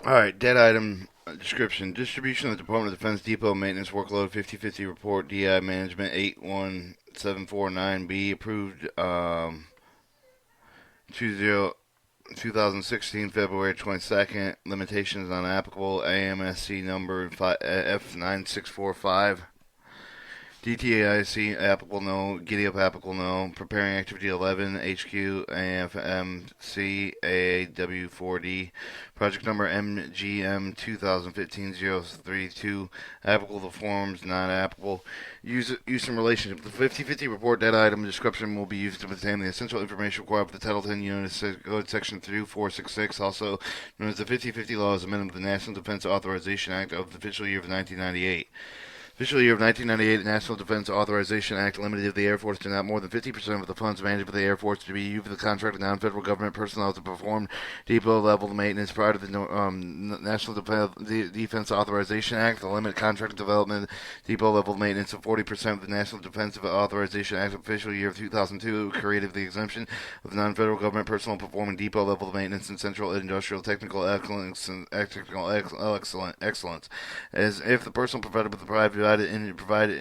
All right, dead item description. Distribution of the Department of Defense Depot Maintenance Workload 50/50 Report DI Management 81749B approved 20 2016 February 22nd. Limitations on applicable AMSC number F9645. DTAIC applicable no. Giddy up applicable no. Preparing activity 11 HQ AFMC AAW4D. Project number MGM 2015-032. Applicable to forms, not applicable. Use in relationship. The 50/50 report dead item description will be used to obtain the essential information required for the Title 10 Unit Code Section 3466, also known as the 50/50 Law as amendment of the National Defense Authorization Act of the official year of 1998. Official year of 1998, the National Defense Authorization Act limited the Air Force to not more than 50% of the funds managed by the Air Force to be used for the contract of non-federal government personnel to perform depot-level maintenance prior to the National Defense Authorization Act. The limit contract development depot-level maintenance of 40% of the National Defense Authorization Act of official year of 2002 created the exemption of non-federal government personnel performing depot-level maintenance in central industrial technical excellence, as if the personal provided with the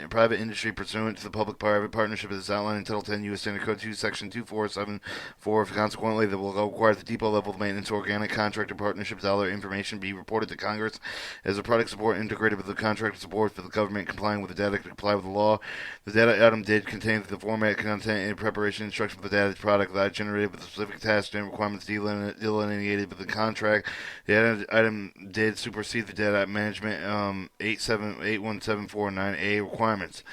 private industry pursuant to the public-private partnership as outlined in Title 10 U.S. Standard Code 2, Section 2474. Consequently, that will require the depot-level maintenance organic contractor partnership dollar information be reported to Congress as a product support integrated with the contract support for the government complying with the data to comply with the law. The data item did contain the format, content, and preparation instructions for the data product that generated with the specific tasks and requirements delineated with the contract. The data item did supersede the data management 81749A requirements.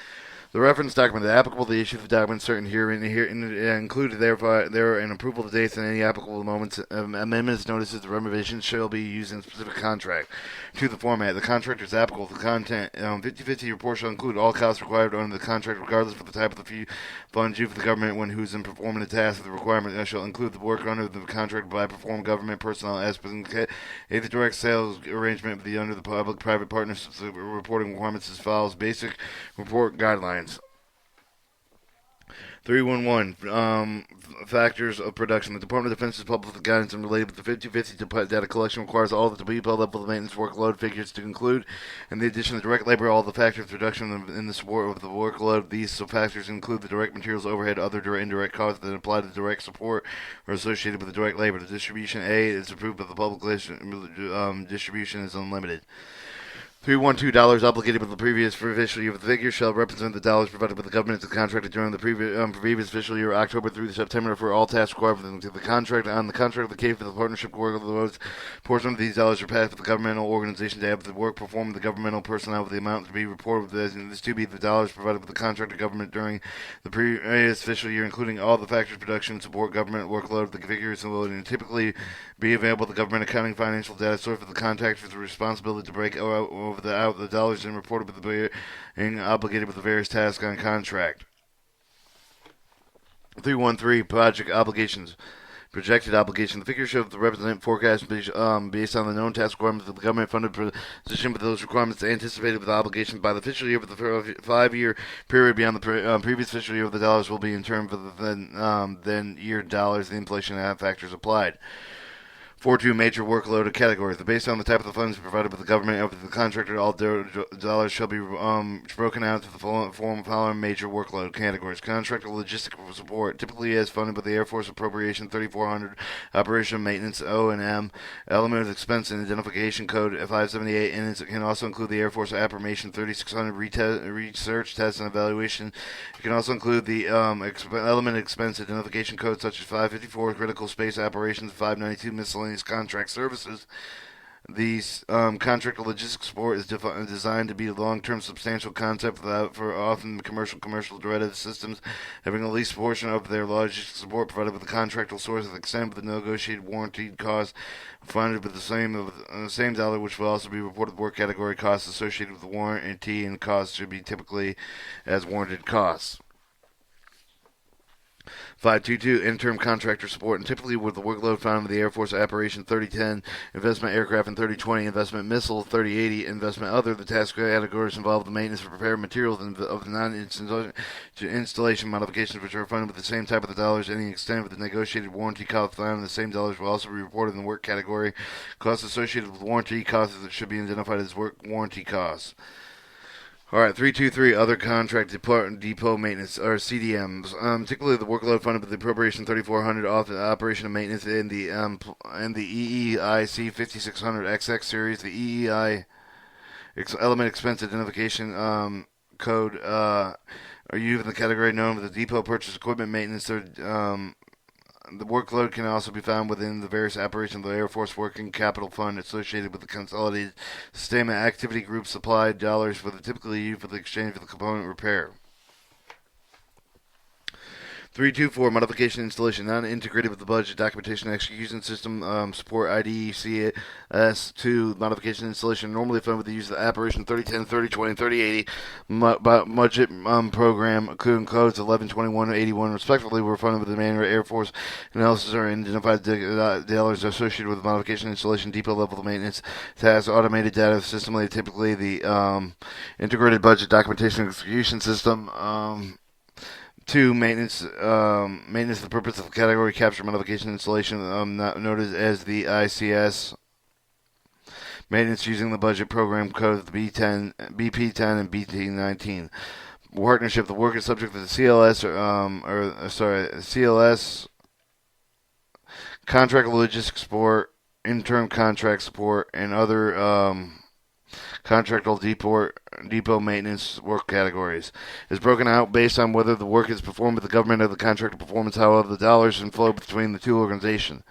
The reference document is applicable to the issue of the document certain here included there and approval of dates and any applicable moments amendments notices the revisions shall be used in a specific contract to the format. The contract is applicable to the content. 50/50 report shall include all costs required under the contract regardless of the type of the funds used for the government when who's in performing the task of the requirement shall include the work under the contract by performed government personnel as the direct sales arrangement of the under the public-private partnerships reporting requirements as follows. Basic report guidelines. 311 factors of production. The Department of Defense's public guidance and related with the 50/50 data collection requires all the depot level of maintenance workload figures to include, in the addition of direct labor, all the factors of reduction in the support of the workload. These factors include the direct materials, overhead, other direct indirect costs that apply to direct support or associated with the direct labor. The distribution A is approved, but the public distribution is unlimited. $312 obligated with the previous official year of the figure shall represent the dollars provided by the government to the contractor during the previous official year, October through September, for all tasks required for the contract. On the contract of the case for the partnership workloads, portion of these dollars are passed to the governmental organization to have the work performed by the governmental personnel with the amount to be reported as this to be the dollars provided by the contractor government during the previous official year, including all the factors production, support, government workload. The figures will typically be available to the government accounting financial data source for the contractor with the responsibility to break over the dollars and reported with the being obligated with the various tasks on contract. 313 project obligations. Projected obligation. The figures show the representative forecast based on the known task requirements of the government-funded position, with those requirements anticipated with the obligation by the fiscal year. With the 5-year period beyond the previous fiscal year, the dollars will be in terms of the then year dollars. The inflation factors applied. 4.2 major workload categories. Based on the type of the funds provided by the government of the contractor, all dollars shall be broken out to the following major workload categories. Contractor logistical support, typically as funded by the Air Force Appropriation 3400, Operation Maintenance O&M, Element Expense and Identification Code 578, and it can also include the Air Force Appropriation 3600 Research, Test, and Evaluation. It can also include the Element Expense Identification Code such as 554 Critical Space Operations, 592 Miscellaneous contract services. These contract logistics support is designed to be a long-term substantial concept for often commercial derivative systems having the least portion of their logistics support provided with the contractual source of the extent of the negotiated warranted cost funded with the same dollar, which will also be reported work category costs associated with the warranty, and costs should be typically as warranted costs. 522 interim contractor support, and typically with the workload found with the Air Force Operation 3010, investment aircraft, and 3020, investment missile, 3080, investment other. The task categories involve the maintenance of prepared materials of the non-installation modifications, which are funded with the same type of the dollars. Any extent of the negotiated warranty costs found in the same dollars will also be reported in the work category. Costs associated with warranty costs that should be identified as work warranty costs. All right, 323 other contract depot maintenance or CDMs. Particularly the workload funded with the appropriation 3400 off the operation of maintenance in the EEIC 5600 XX series, the EEI element expense identification code. Are you in the category known as the depot purchase equipment maintenance? The workload can also be found within the various operations of the Air Force Working Capital Fund associated with the Consolidated Sustainment Activity Group supplied dollars for the typically used for the exchange for the component repair. 324 modification installation not integrated with the budget documentation execution system support IDECS2 modification installation normally funded with the use of the operation 3010, 3020, 3080 budget program including codes 1121 and 81 respectively were funded with the manual Air Force analysis or identified dollars associated with the modification installation depot level maintenance tasks automated data system typically the integrated budget documentation execution system. 2. Maintenance. Maintenance for the purpose of category capture modification installation, noted as the ICS. Maintenance using the budget program code of the BP10 and BT19. Partnership. The work is subject to the CLS CLS contract logistics support, interim contract support, and other contractual depot maintenance work categories. Is broken out based on whether the work is performed with the government or the contractor performance, however the dollars can flow between the two organizations.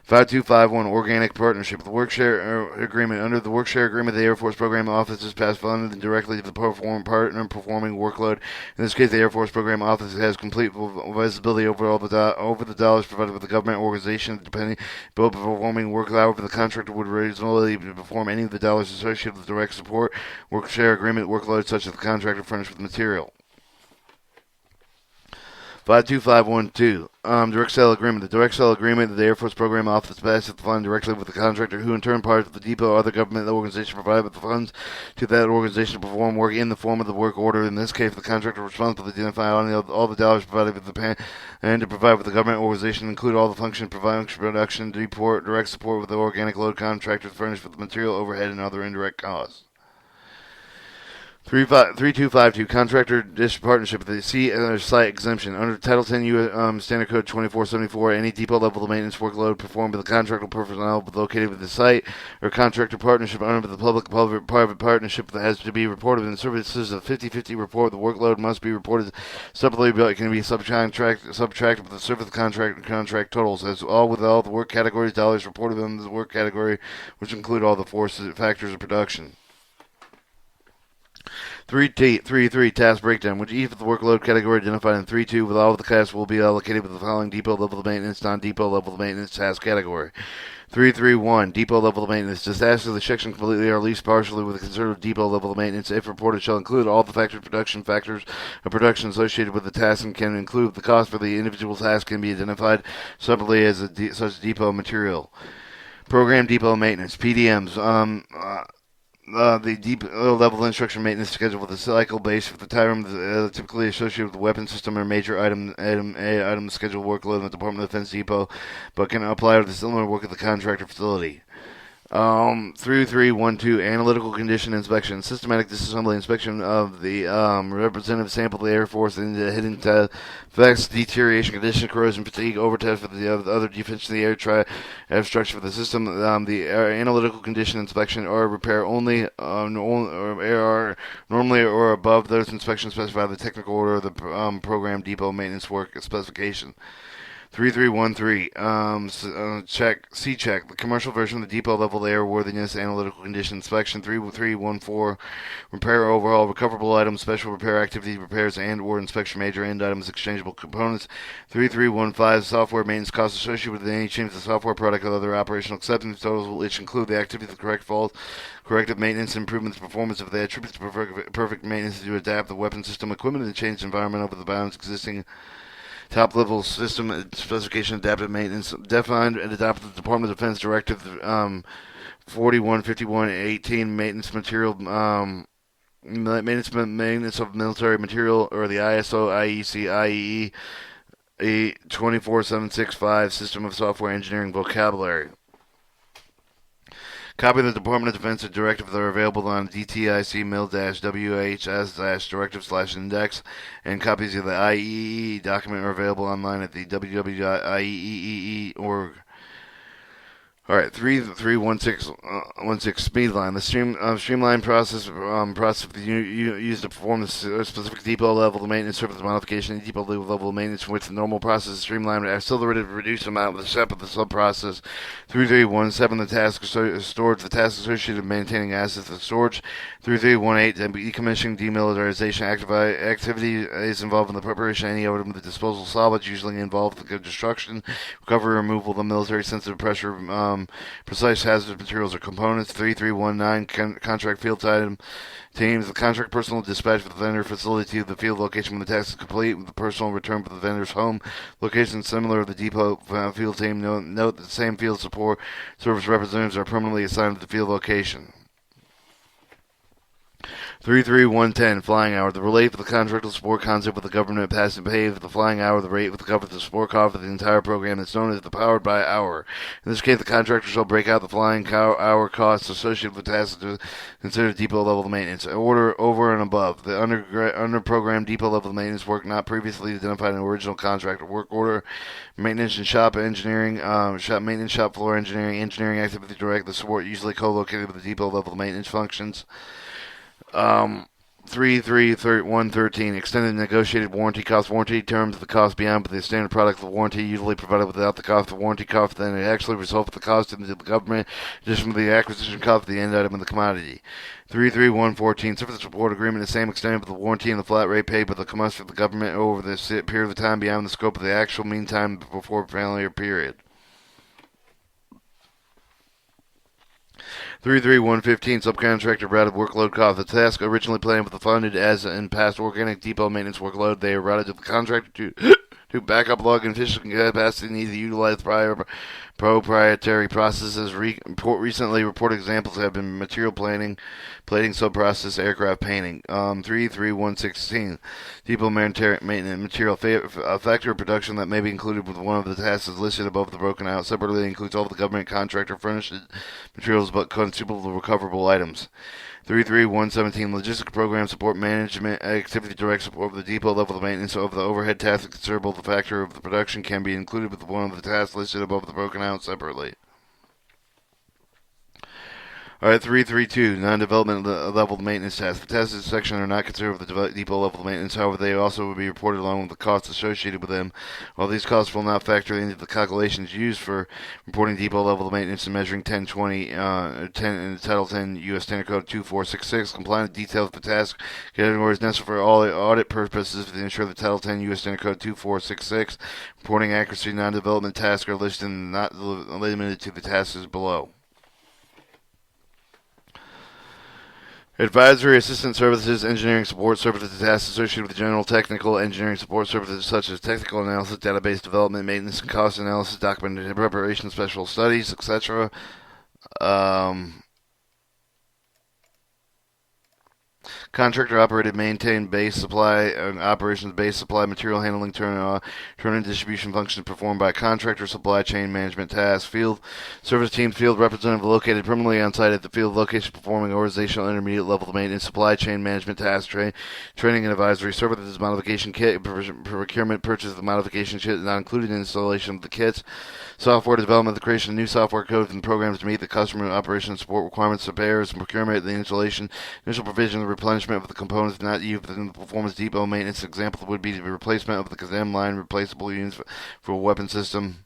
5251 Organic Partnership. The work-share agreement. Under the work-share agreement, the Air Force Program Office is passed funded directly to the partner performing workload. In this case, the Air Force Program Office has complete visibility over over the dollars provided with the government organization, depending both performing work. However, the contractor would reasonably perform any of the dollars associated with direct support work-share agreement workload, such as the contractor furnished with material. 52512. Direct sale agreement. The direct sale agreement that the Air Force Program Office passes the fund directly with the contractor, who in turn partners with the depot or other government organization provided with the funds to that organization to perform work in the form of the work order. In this case, the contractor responsible to identify all the dollars provided with the pan and to provide with the government organization, include all the function, production, depot, direct support with the organic load contractors furnished with the material, overhead, and other indirect costs. 3252 Contractor District Partnership with the site exemption. Under Title 10 U.S. Standard Code 2474, any depot level maintenance workload performed by the contractor personnel located with the site or contractor partnership under the public-private partnership that has to be reported in the services of 50-50 report. The workload must be reported separately, but it can be subtracted with the service contract totals, as all with all the work categories dollars reported in the work category, which include all the forces factors of production. 3.3 task breakdown, which each of the workload category identified in 3.2 with all of the tasks will be allocated with the following depot level of maintenance, non-depot level of maintenance task category. 3.3.1 Depot level of maintenance. The tasks of the section completely or at least partially with a conservative depot level of maintenance, if reported, shall include all the factors of production associated with the task and can include the cost for the individual task can be identified separately as such depot material. Program depot maintenance, PDMs. The deep level instruction maintenance schedule with a cycle base for the time typically associated with the weapon system or major item schedule workload in the Department of Defense depot, but can apply to the similar work at the contractor facility. 3312 Analytical Condition Inspection. Systematic disassembly inspection of the representative sample of the Air Force and the hidden effects, deterioration, condition, corrosion, fatigue, overtest for the other defects in the air structure for the system. The analytical condition inspection or repair only are normally or above those inspections specified in the technical order of the program depot maintenance work specification. 3313, check, the commercial version of the depot level airworthiness analytical condition inspection. 3314, repair overall recoverable items, special repair activity repairs and or inspection major end items, exchangeable components. 3315, software maintenance costs associated with any change to the software product or other operational acceptance totals, which include the activity of the correct fault, corrective maintenance, improvements, performance of the attributes to perfect maintenance to adapt the weapon system equipment and change environment over the bounds existing top-level system specification adaptive maintenance defined and adopted the Department of Defense Directive 4151-18 maintenance material maintenance of military material, or the ISO IEC IEE 24765 System of Software Engineering Vocabulary. Copy of the Department of Defense Directive are available on DTIC mil-WHS directive/index, and copies of the IEEE document are available online at the www.ieee.org. All right, 3316 speed line. The streamlined process used to perform the specific depot level maintenance service modification. The depot level maintenance, in which the normal process is streamlined, accelerated, reduced amount of the step of the sub process. 3317. The task storage. The task associated with maintaining assets. The storage. 3318. Decommissioning, demilitarization activity is involved in the preparation of any item of the disposal salvage, usually involved the destruction, recovery, removal of the military sensitive pressure. Precise hazardous materials or components. 3319 contract field item teams. The contract personnel dispatched with the vendor facility to the field location when the task is complete, with the personnel returned to the vendor's home location similar to the depot field team. Note that the same field support service representatives are permanently assigned to the field location. 33110 flying hour. The relate for the contractual support concept with the government passing pay for the flying hour. The rate with the government support cost for the entire program is known as the powered by hour. In this case, the contractor shall break out the flying hour costs associated with tasks considered depot level maintenance. Order over and above the under program depot level maintenance work not previously identified in the original contract or work order. Maintenance and shop engineering, shop maintenance, shop floor engineering activity direct the support usually co-located with the depot level maintenance functions. 113 extended negotiated warranty cost. Warranty terms the cost beyond the standard product of warranty usually provided without the cost of warranty cost, then it actually results in the cost into the government in addition to the acquisition cost of the end item of the commodity. 33114 service support agreement is the same extent with the warranty and the flat rate paid by the commodity of the government over the period of time beyond the scope of the actual meantime before failure period. 33115 subcontractor routed workload cost. The task originally planned with the funded as in past organic depot maintenance workload. They are routed to the contractor to backup log and efficient capacity needs to utilize prior proprietary processes. Recently reported examples have been material plating sub-process, aircraft painting. 33116 depot maintenance material factor of production that may be included with one of the tasks is listed above the broken out. Separately includes all of the government contractor furnished materials but consumable recoverable items. 33117 logistic program support management activity direct support of the depot level of maintenance of the overhead task considerable the factor of the production can be included with one of the tasks listed above the broken out separately. Alright, 332, non-development level maintenance tasks. The tasks in this section are not considered with the depot level maintenance, however, they also will be reported along with the costs associated with them. While these costs will not factor into the calculations used for reporting depot level maintenance and measuring 1020 in Title 10 U.S. Standard Code 2466, compliant details of the task category is necessary for all audit purposes to ensure that Title 10 U.S. Standard Code 2466 reporting accuracy non-development tasks are listed and not limited to the tasks below. Advisory assistance services, engineering support services, tasks associated with general technical engineering support services such as technical analysis, database development, maintenance, and cost analysis, document preparation, special studies, etc. Contractor operated, maintained base supply and operations base supply material handling turn and distribution functions performed by contractor supply chain management tasks. Field service team field representative located permanently on site at the field location performing organizational intermediate level maintenance supply chain management tasks. Training and advisory services modification kit procurement purchase of the modification kit not included in installation of the kits. Software development, the creation of new software codes and programs to meet the customer operation support requirements of repairs and procurement, the installation, initial provision, the replenishment of the components not used within the performance depot maintenance. Example would be the replacement of the Kazam line, replaceable units for a weapon system.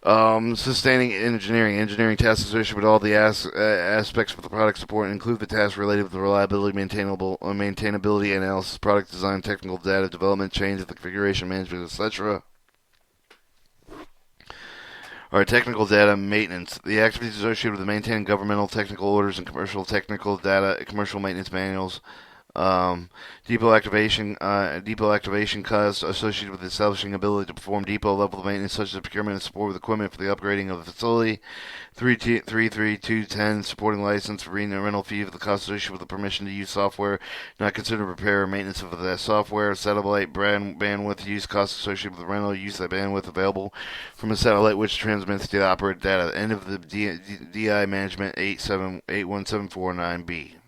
Sustaining engineering tasks associated with all the aspects of the product support include the tasks related with the reliability, maintainability analysis, product design, technical data development, change of the configuration management, etc. Our technical data maintenance. The activities associated with maintaining governmental technical orders and commercial technical data, commercial maintenance manuals, Depot activation costs associated with establishing ability to perform depot level maintenance, such as procurement and support with equipment for the upgrading of the facility. 33210 supporting license for rental fee for the cost associated with the permission to use software not considered repair or maintenance of that software. Satellite bandwidth use costs associated with the rental use of bandwidth available from a satellite which transmits the operator data. End of the DI management 81749B.